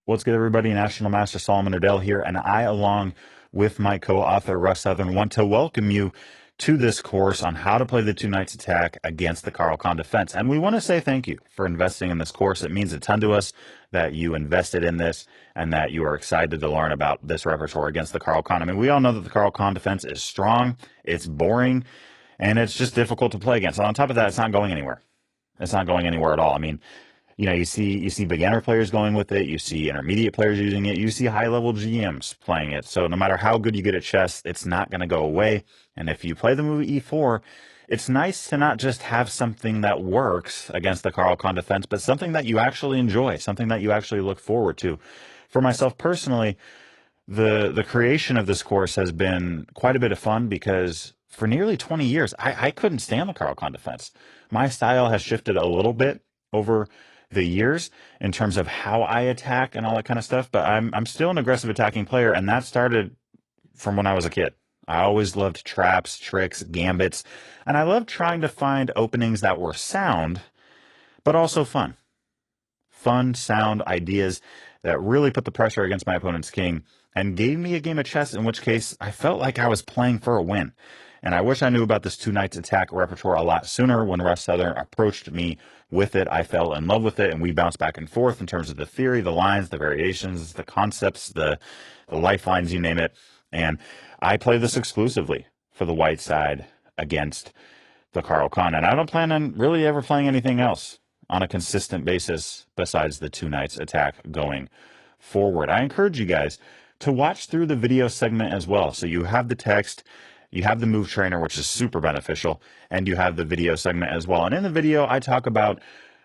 What's good, everybody? National Master Solomon Odell here, and I, along with my co-author Russ Southern, want to welcome you to this course on how to play the two knights attack against the kann defense. And we want to say thank you for investing in this course. It means a ton to us that you invested in this and that you are excited to learn about this repertoire against the kann. I mean, we all know that the kann defense is strong, it's boring, and it's just difficult to play against. And on top of that, it's not going anywhere. It's not going anywhere at all. I mean, you see beginner players going with it. You see intermediate players using it. You see high-level GMs playing it. So no matter how good you get at chess, it's not going to go away. And if you play the move E4, it's nice to not just have something that works against the kann defense, but something that you actually enjoy, something that you actually look forward to. For myself personally, the creation of this course has been quite a bit of fun because for nearly 20 years, I couldn't stand the kann defense. My style has shifted a little bit over the years in terms of how I attack and all that kind of stuff, but I'm still an aggressive attacking player, and that started from when I was a kid. I always loved traps, tricks, gambits, and I loved trying to find openings that were sound, but also fun. Fun, sound ideas that really put the pressure against my opponent's king and gave me a game of chess, in which case I felt like I was playing for a win. And I wish I knew about this two knights attack repertoire a lot sooner. When Russ Southern approached me with it, I fell in love with it, and we bounced back and forth in terms of the theory, the lines, the variations, the concepts, the lifelines, you name it. And I play this exclusively for the white side against the kann. And I don't plan on really ever playing anything else on a consistent basis besides the two knights attack going forward. I encourage you guys to watch through the video segment as well. So you have the text, you have the move trainer, which is super beneficial, and you have the video segment as well. And in the video, I talk about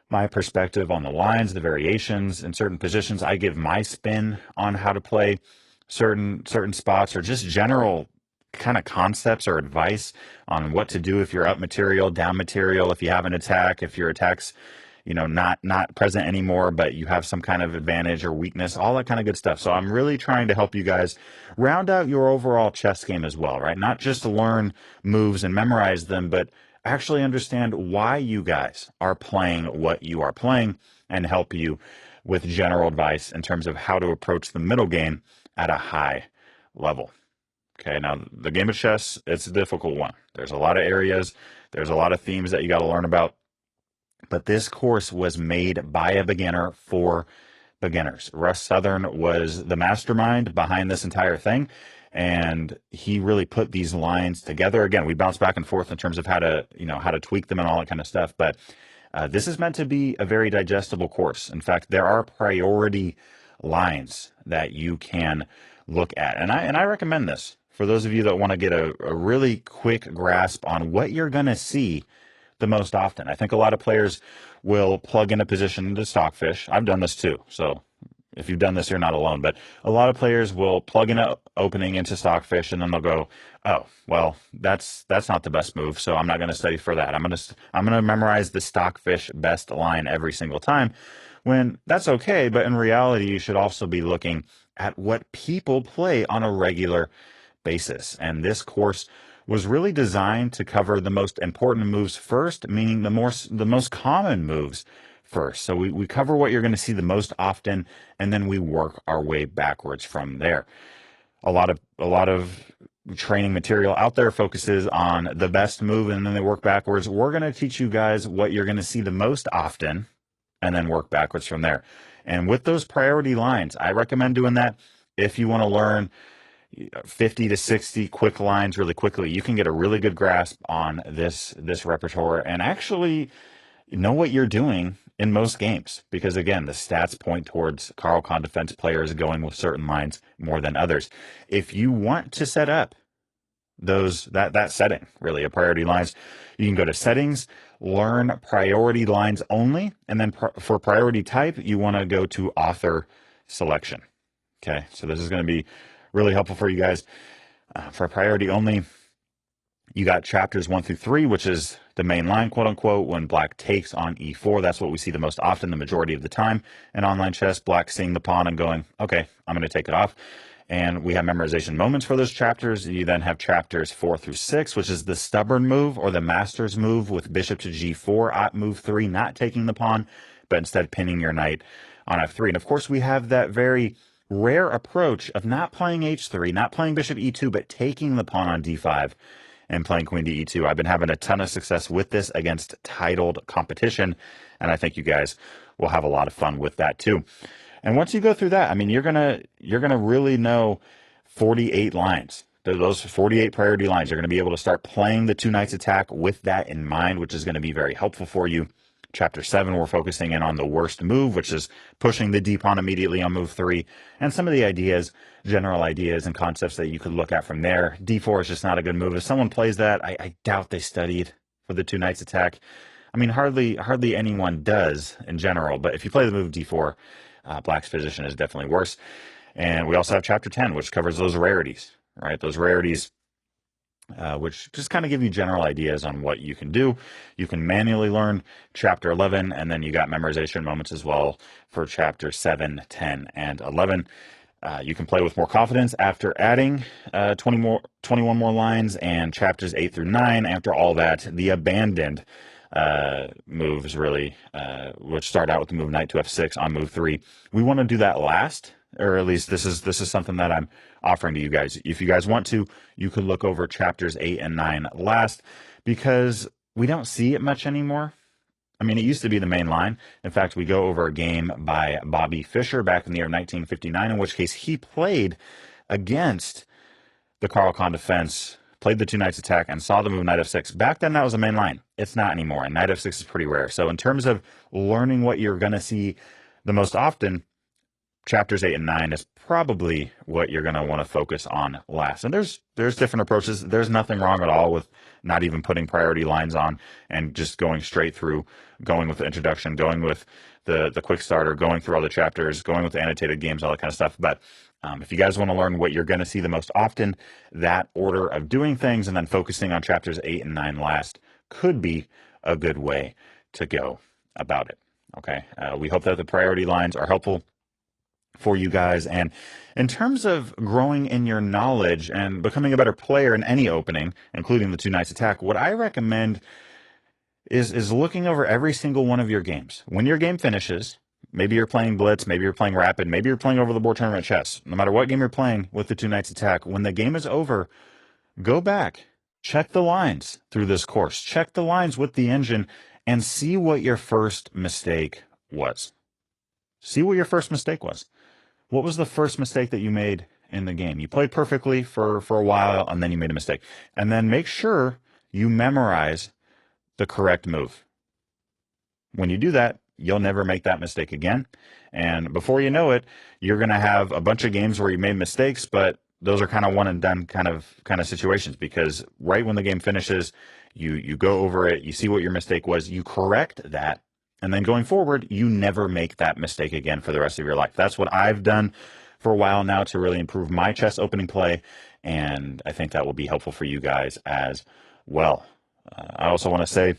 my perspective on the lines, the variations in certain positions. I give my spin on how to play certain spots, or just general kind of concepts or advice on what to do if you're up material, down material, if you have an attack, if your attack's not present anymore, but you have some kind of advantage or weakness, all that kind of good stuff. So I'm really trying to help you guys round out your overall chess game as well, right? Not just learn moves and memorize them, but actually understand why you guys are playing what you are playing and help you with general advice in terms of how to approach the middle game at a high level. Okay, now the game of chess, it's a difficult one. There's a lot of areas, there's a lot of themes that you got to learn about. But this course was made by a beginner for beginners. Russ Southern was the mastermind behind this entire thing, and he really put these lines together. Again, we bounce back and forth in terms of how to tweak them and all that kind of stuff. But this is meant to be a very digestible course. In fact, there are priority lines that you can look at, and I recommend this for those of you that want to get a really quick grasp on what you're going to see the most often. I think a lot of players will plug in a position into Stockfish. I've done this too, so if you've done this, you're not alone. But a lot of players will plug in an opening into Stockfish, and then they'll go, "Oh, well, that's not the best move, so I'm not going to study for that. I'm going to memorize the Stockfish best line every single time." When that's okay, but in reality, you should also be looking at what people play on a regular basis. And this course was really designed to cover the most important moves first, meaning the most common moves first. So we cover what you're going to see the most often, and then we work our way backwards from there. A lot of training material out there focuses on the best move, and then they work backwards. We're going to teach you guys what you're going to see the most often, and then work backwards from there. And with those priority lines, I recommend doing that if you want to learn 50 to 60 quick lines really quickly. You can get a really good grasp on this repertoire and actually know what you're doing in most games, because again, the stats point towards kann defense players going with certain lines more than others. If you want to set up that setting, really, a priority lines, you can go to settings, learn priority lines only, and then for priority type, you want to go to author selection. Okay, so this is going to be really helpful for you guys. For priority only, you got chapters 1 through 3, which is the main line, quote unquote, when black takes on e4. That's what we see the most often, the majority of the time in online chess. Black seeing the pawn and going, okay, I'm going to take it off. And we have memorization moments for those chapters. You then have chapters 4 through 6, which is the stubborn move or the master's move with bishop to g4 at move 3, not taking the pawn, but instead pinning your knight on f3. And of course, we have that very rare approach of not playing h3, not playing bishop e2, but taking the pawn on d5 and playing queen to e2. I've been having a ton of success with this against titled competition, and I think you guys will have a lot of fun with that too. And once you go through that, I mean, you're gonna really know 48 lines. Those 48 priority lines. You're going to be able to start playing the two knights attack with that in mind, which is going to be very helpful for you. Chapter 7, we're focusing in on the worst move, which is pushing the d pawn immediately on move 3, and some of the ideas, general ideas and concepts that you could look at from there. d4 is just not a good move. If someone plays that, I doubt they studied for the two knights attack. I mean, hardly anyone does in general, but if you play the move d4, black's position is definitely worse. And we also have chapter 10, which covers those rarities, right? Those rarities, which just kind of give you general ideas on what you can do. You can manually learn chapter 11, and then you got memorization moments as well for chapter 7, 10, and 11. You can play with more confidence after adding 21 more lines, and chapters 8 through 9. After all that, the abandoned moves really, which start out with the move knight to f6 on move 3. We want to do that last, or at least this is something that I'm offering to you guys. If you guys want to, you could look over chapters 8 and 9 last, because we don't see it much anymore. I mean, it used to be the main line. In fact, we go over a game by Bobby Fischer back in the year 1959, in which case he played against the Carl Kann defense, played the two knights attack, and saw the move knight f6. Back then, that was a main line. It's not anymore, and knight f6 is pretty rare. So in terms of learning what you're going to see the most often, chapters 8 and 9 is probably what you're going to want to focus on last. And there's different approaches. There's nothing wrong at all with not even putting priority lines on and just going straight through, going with the introduction, going with the quick starter, going through all the chapters, going with the annotated games, all that kind of stuff. But if you guys want to learn what you're going to see the most often, that order of doing things and then focusing on chapters 8 and 9 last could be a good way to go about it. Okay. We hope that the priority lines are helpful for you guys. And in terms of growing in your knowledge and becoming a better player in any opening, including the two knights attack, what I recommend is looking over every single one of your games. When your game finishes, maybe you're playing blitz, maybe you're playing rapid, maybe you're playing over the board tournament chess. No matter what game you're playing with the two knights attack, when the game is over, go back, check the lines through this course, check the lines with the engine, and see what your first mistake was. See what your first mistake was. What was the first mistake that you made in the game? You played perfectly for a while, and then you made a mistake. And then make sure you memorize the correct move. When you do that, you'll never make that mistake again. And before you know it, you're going to have a bunch of games where you made mistakes, but those are kind of one and done kind of situations, because right when the game finishes, you go over it, you see what your mistake was, you correct that, and then going forward, you never make that mistake again for the rest of your life. That's what I've done for a while now to really improve my chess opening play, and I think that will be helpful for you guys as well. I also want to say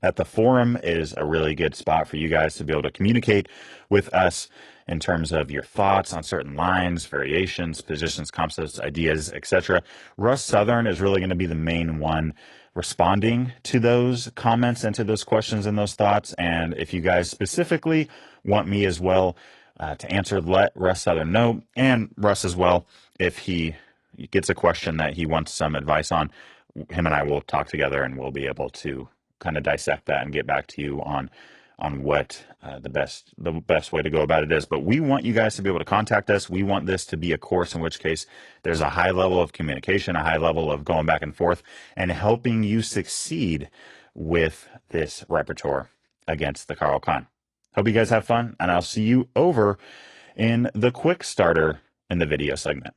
that the forum is a really good spot for you guys to be able to communicate with us in terms of your thoughts on certain lines, variations, positions, concepts, ideas, etc. Russ Southern is really going to be the main one responding to those comments and to those questions and those thoughts. And if you guys specifically want me as well to answer, let Russ Southern know, and Russ as well, if he gets a question that he wants some advice on, him and I will talk together and we'll be able to kind of dissect that and get back to you on what the best way to go about it is. But we want you guys to be able to contact us. We want this to be a course in which case there's a high level of communication, a high level of going back and forth, and helping you succeed with this repertoire against the Carl Kann. Hope you guys have fun, and I'll see you over in the quick starter in the video segment.